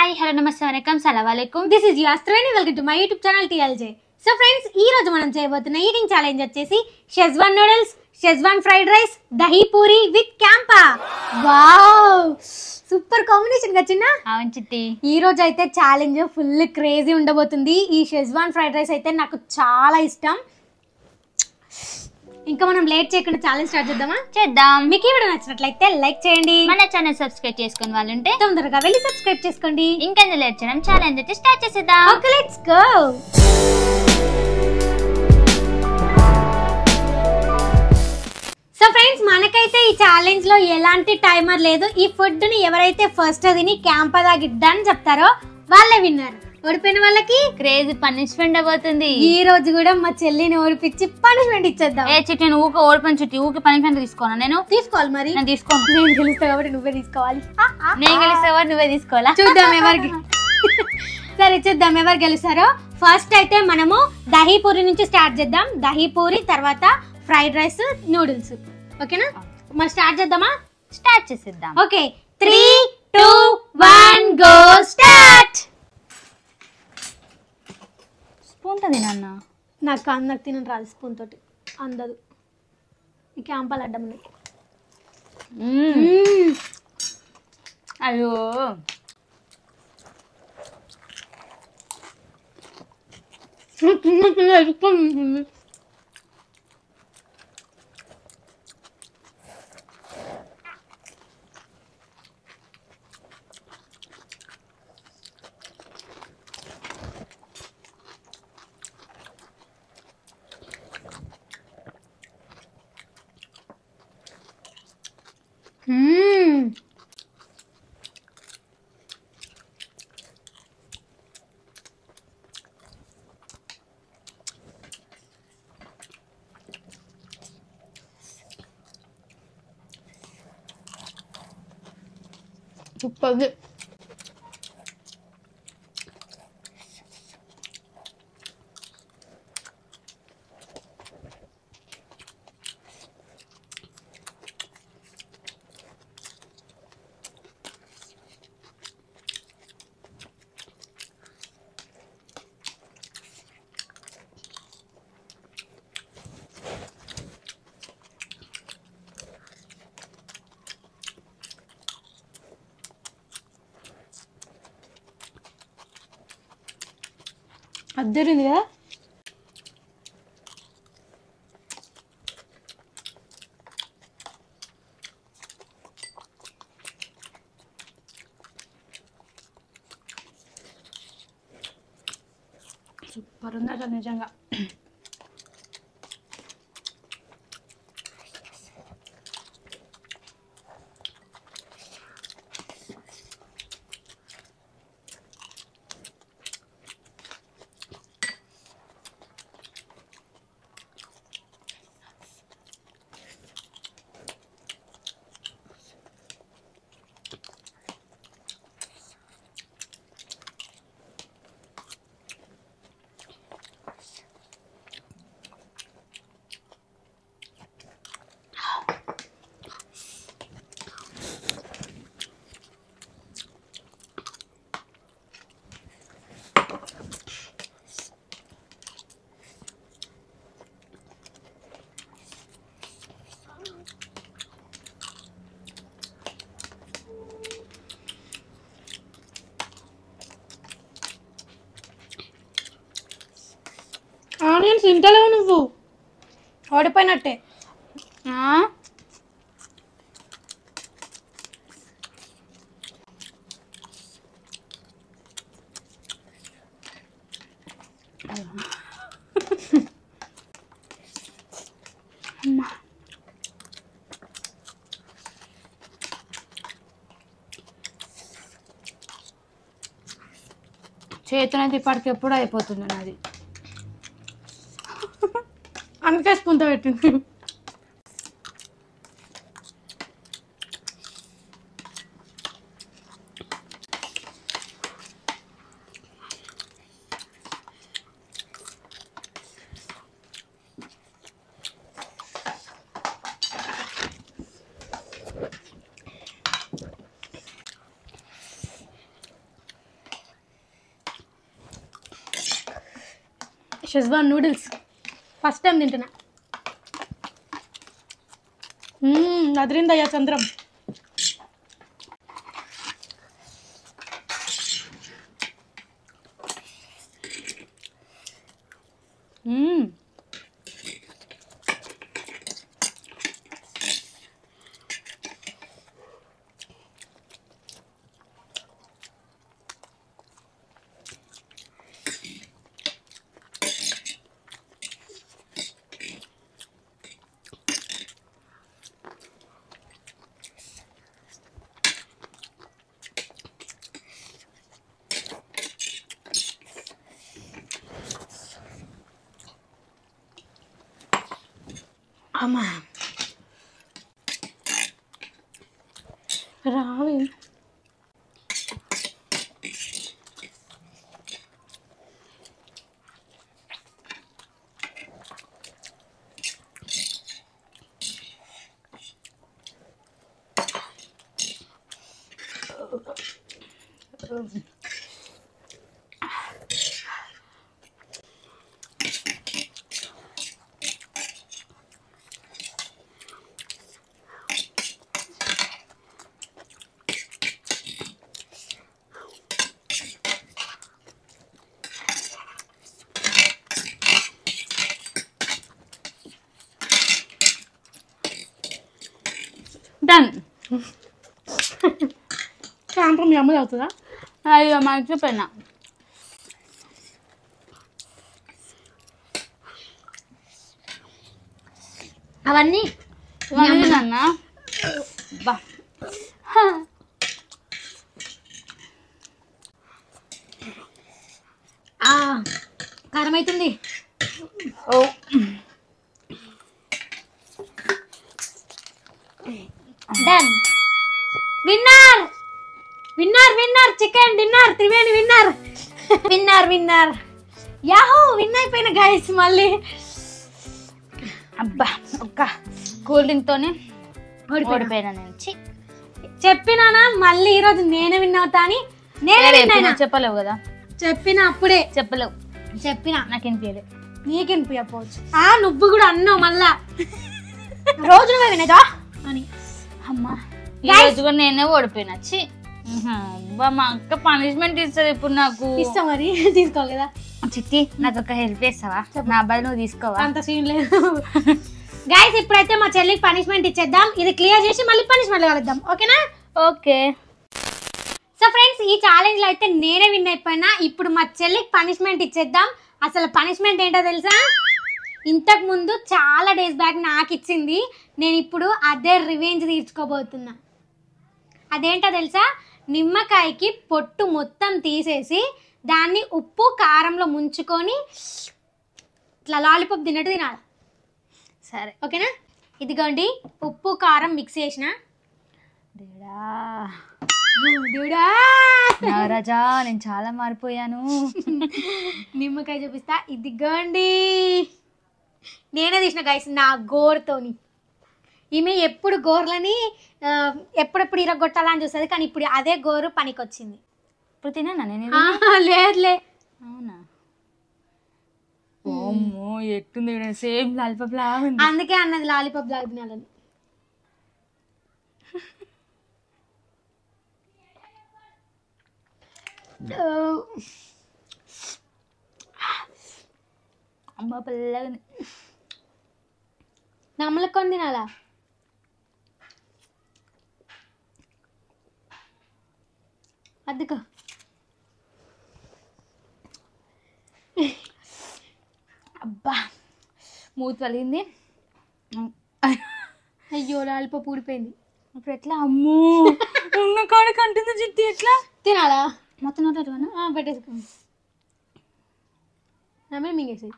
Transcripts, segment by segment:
Hi hello నమస్తే వనకం సలాం అలైకుం. దిస్ ఇస్ యాస్త్రేని. Welcome to my YouTube channel TLJ. So friends, ఈ రోజు మనం చేయబోతున్న ఈటింగ్ ఛాలెంజ్ వచ్చేసి schezwan noodles, schezwan fried rice, dahi puri with Campa. Wow, super combination గా చిన్న. అవును చిట్టి, ఈ రోజు అయితే ఛాలెంజ్ ఫుల్ క్రేజీ ఉండబోతుంది. ఈ షెజ్వాన్ ఫ్రైడ్ రైస్ అయితే నాకు చాలా ఇష్టం. ఇంకా మనం లేట్ చేయకుండా ఛాలెంజ్ స్టార్ట్ చేద్దామా? చేద్దాం. మీకు ఈ వీడియో నచ్చినట్లయితే లైక్ చేయండి. మన ఛానల్ సబ్స్క్రైబ్ చేసుకుని వాళ్ళు ఉంటే తొందరగా వెళ్ళి సబ్స్క్రైబ్ చేసుకోండి. ఇంకెందుకు లేట్ చేయడం, ఛాలెంజ్ అయితే స్టార్ట్ చేసేద్దాం. Okay, let's go. So friends, మనకైతే ఈ ఛాలెంజ్ లో ఎలాంటి టైమర్ లేదు. ఈ ఫుడ్ ని ఎవరైతే ఫస్ట్ తిని క్యాంపా దాగిద్దని చెప్తారో వాళ్ళే విన్నారు. ఓడిపోయిన వాళ్ళకి క్రేజీ పనిష్మెంట్ అవబోతుంది. ఈ రోజు కూడా మా చెల్లిని ఓడిపించి పనిష్మెంట్ ఇచ్చేద్దాం. ఏ చిట్టి, నేను ఊక ఓడిపోయిన చిట్టి, ఊక పనిష్మెంట్ తీసుకోనా? నేను తీసుకోవాలి. మరి నేను తీసుకోను. నేను గెలుస్తా కాబట్టి నువ్వే తీసుకోవాలి. నేను గెలిస్తే నువ్వే తీసుకోవాలా? చూద్దాం ఎవరికి. సరే చూద్దాం ఎవరు గెలుస్తారో. ఫస్ట్ అయితే మనము దహీ పూరి నుంచి స్టార్ట్ చేద్దాం. దహీ పూరి తర్వాత ఫ్రైడ్ రైస్, నూడిల్స్. ఓకేనా? మరి స్టార్ట్ చేద్దామా? స్టార్ట్ చేసేద్దాం. Okay, 3, 2, 1 go start. స్పూన్ తో తినన్న. నాకు తినని రాదు స్పూన్ తోటి, అందదు. ఈ క్యాంపాలు అడ్డం ఉన్నాయి. అయ్యో, సూపర్. అద్దరింది కదా. సూపర్ ఉంది అసలు నిజంగా. ఆనియన్స్ తింటలేవు నువ్వు, ఓడిపోయినట్టే. చేతునైతే ఇప్పటికి ఎప్పుడు అయిపోతుంది నాది. అందుకే స్పూన్తో పెట్టింది. షెజ్వాన్ నూడిల్స్ ఫస్ట్ టైం తింటున్నా. అదిరిందయ్యా చంద్రం. అమ్మా రావి. డన్. సాయంత్రం మీ అమ్మ అవుతుందా? అయ్యో మర్చిపోయినా. అవన్నీ నాన్న బా కారం అవుతుంది. Oh done. Winner winner winner chicken dinner Triveni winner winner winner yahoo win అయిపోయిన గైస్. మళ్ళీ అబ్బా ఒక్క కూల్ డ్రింక్ తోనే ఓడిపోయినా నేను. చెప్పినానా మళ్ళీ ఈరోజు నేనే విన్ అవుతా అని. నేనే విన్ అయినా. చెప్పలేవు కదా. చెప్పిన అప్పుడే చెప్పలేవు. చెప్పినా నాకేం తెలియదు. నీకేం చెప్పవచ్చు. నువ్వు కూడా అన్నావు మళ్ళా రోజు నువ్వే వినేదా అని. అమ్మా ఈ రోజు కూడా నేనే ఓడిపోయినా. మా అక్క పనిష్మెంట్ ఇస్తుంది ఇప్పుడు నాకు. ఇస్తా మరి తీసుకోవాలి కదా. చిట్టి నాకు ఒక హెల్ప్ చేస్తావా? నా అబ్బాయి నువ్వు తీసుకోవా? అంత సీన్ లేదు గైస్. ఇప్పుడైతే మా చెల్లికి పనిష్మెంట్ ఇచ్చేద్దాం. ఇది క్లియర్ చేసి మళ్ళీ పనిష్మెంట్ కలుద్దాం. ఓకేనా? ఓకే. సో ఫ్రెండ్స్ ఈ ఛాలెంజ్ లో అయితే నేనే విన్ అయిపోయినా. ఇప్పుడు మా చెల్లికి పనిష్మెంట్ ఇచ్చేద్దాం. అసలు పనిష్మెంట్ ఏంటో తెలుసా? ఇంతకు ముందు చాలా డేస్ బ్యాక్ నాకు ఇచ్చింది. నేను ఇప్పుడు అదే రివెంజ్ తీర్చుకోబోతున్నా. అదేంటో తెలుసా? నిమ్మకాయకి పొట్టు మొత్తం తీసేసి దాన్ని ఉప్పు కారంలో ముంచుకొని ఇట్లా లాలీపాప్ తిన్నట్టు తినాలి. సరే ఓకేనా? ఇదిగోండి ఉప్పు కారం మిక్స్ చేసిన. దేవుడా నాగరాజా నేను చాలా మారిపోయాను. నిమ్మకాయ చూపిస్తా. ఇదిగోండి నేనే తీసిన గైస్ నా గోరుతోని. ఈమె ఎప్పుడు గోర్లని ఎప్పుడెప్పుడు ఇరగొట్టాలని చూస్తుంది, కానీ ఇప్పుడు అదే గోరు పనికి వచ్చింది. ఇప్పుడు తిన్నానా నేను? లేదులే. అవునా? ఓమ్మో ఎట్టుంది సేమ్ లాలిపాప్ లాగా ఉంది. అందుకే అన్నది లాలీపాప్ లాగా తినాలని. అమ్మ పిల్లగా నమ్మలకొని తినాలా? అద్దుకో. అబ్బా మూతి పలిగింది. అయ్యో లాలిపాప్ ఊడిపోయింది. ఇప్పుడు ఎట్లా? అమ్మో ఉన్న కాడికి అంటుంది జిట్టి. ఎట్లా తినాలా? మొత్తం నోట్లేనా? పెట్టేసుకో. నమ్మే మింగేసి.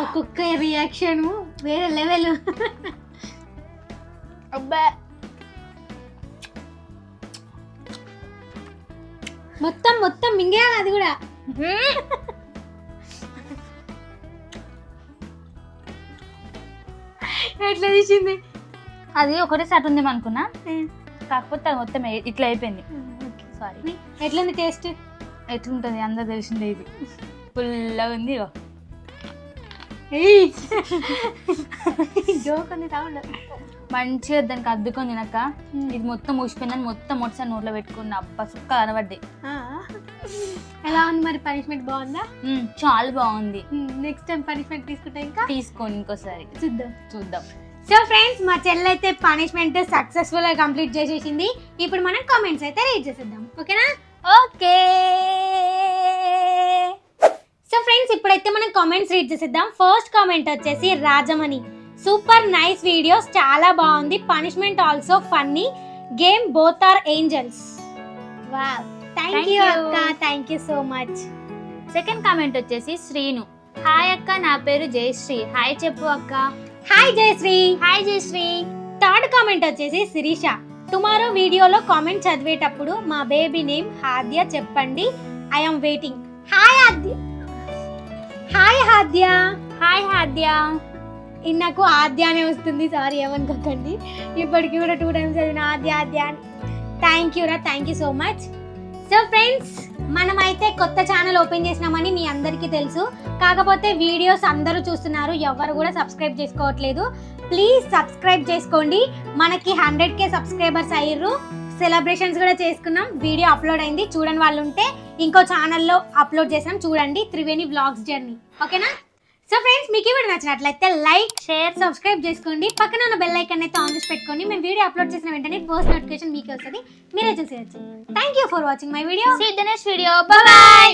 ఒక్కొక్క రియాక్షన్ వేరే లెవెల్. అబ్బా మొత్తం మొత్తం మింగేయాలి అది కూడా. ఎట్లా తీసింది? అది ఒకటే సెట్ ఉంది అనుకున్నా, కాకపోతే అది మొత్తం ఇట్లా అయిపోయింది. సారీ. ఎట్లుంది టేస్ట్? ఎట్లుంటుంది అందరు తెలిసిందే, ఇది ఫుల్గా ఉంది. జోక్ ఉంది సౌండ్. మంచిగా దానికి అద్దుకొని తినక ఇది మొత్తం ఊసిపోయిందని మొత్తం మొదటిసారి నోట్లో పెట్టుకున్న అబ్బా సుక్క కనబడ్డాయి. ఎలా ఉంది మరి? పనిష్మెంట్ బాగుందా? చాలా బాగుంది. నెక్స్ట్ టైం పనిష్మెంట్ తీసుకుంటా, ఇంకా తీసుకోండి ఇంకోసారి చూద్దాం. సో ఫ్రెండ్స్, మా చెల్లి అయితే పనిష్మెంట్ సక్సెస్ఫుల్ గా కంప్లీట్ చేసేసింది. ఇప్పుడు మనం కామెంట్స్ అయితే రీడ్ చేసేద్దాం, ఓకేనా? ఓకే. సో ఫ్రెండ్స్, ఇప్పుడైతే మనం కామెంట్స్ రీడ్ చేసేద్దాం. ఫస్ట్ కామెంట్ వచ్చేసి రాజమణి, సూపర్ నైస్ వీడియోస్, చాలా బాగుంది. Punishment also funny. Game both are angels. Wow, thank you అక్క, thank you so much. Second comment వచ్చేసి శ్రీను, హాయ్ అక్క, నా పేరు జయశ్రీ. హాయ్ చెప్పు అక్క. Hi Jayashree. Hi Jayashree. Third comment వచ్చేసి శిరీష, టుమారో వీడియోలో కామెంట్ చదివేటప్పుడు మా బేబీ నేమ్ హాద్య చెప్పండి, I'm waiting. Hi Aadya. Hi Hadya. Hi Hadya. నాకు ఆద్య అనే వస్తుంది, సారీ ఏమనుకోకండి. ఇప్పటికి కూడా 2 times చదివిన ఆద్య ఆద్య. థ్యాంక్ యూ రా, thank you so much. So friends, మనమైతే కొత్త ఛానల్ ఓపెన్ చేసినామని మీ అందరికీ తెలుసు. కాకపోతే వీడియోస్ అందరూ చూస్తున్నారు, ఎవరు కూడా సబ్స్క్రైబ్ చేసుకోవట్లేదు. ప్లీజ్ సబ్స్క్రైబ్ చేసుకోండి. మనకి 100K సబ్స్క్రైబర్స్ అయ్యారు. సెలబ్రేషన్స్ కూడా చేసుకున్నాం. వీడియో అప్లోడ్ అయింది, చూడని వాళ్ళు ఉంటే ఇంకో ఛానల్లో అప్లోడ్ చేసాం, చూడండి. త్రివేణి వ్లాగ్స్ జర్నీ, ఓకేనా? సో ఫ్రెండ్స్, మీకు ఈ వీడియో నచ్చినట్లయితే లైక్, షేర్, సబ్స్క్రైబ్ చేసుకోండి. పక్కన ఉన్న బెల్ ఐకాన్ అయితే ఆన్ చేసి పెట్టుకోండి. మేము వీడియో అప్లోడ్ చేసిన వెంటనే ఫస్ట్ నోటిఫికేషన్ మీకే వస్తుంది, మీరే చూసేయచ్చు. Thank you for watching my video. See you in the next video. Bye by.